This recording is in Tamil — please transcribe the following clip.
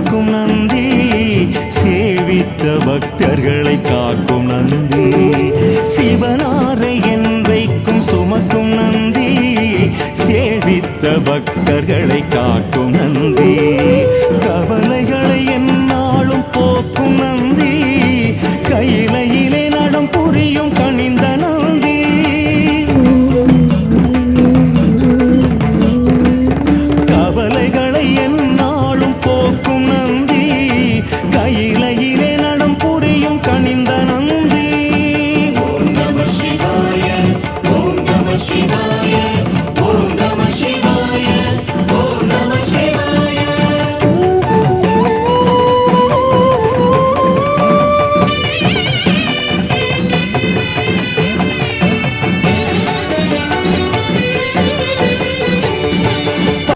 சுமக்கும் நந்தி, சேவித்த பக்தர்களை காக்கும் நந்தி. சிவனாரை என்றைக்கும் சுமக்கும் நந்தி, சேவித்த பக்தர்களை காக்கும் நந்தி. கவலைகளை எந்நாளும் போக்கும் நந்தி,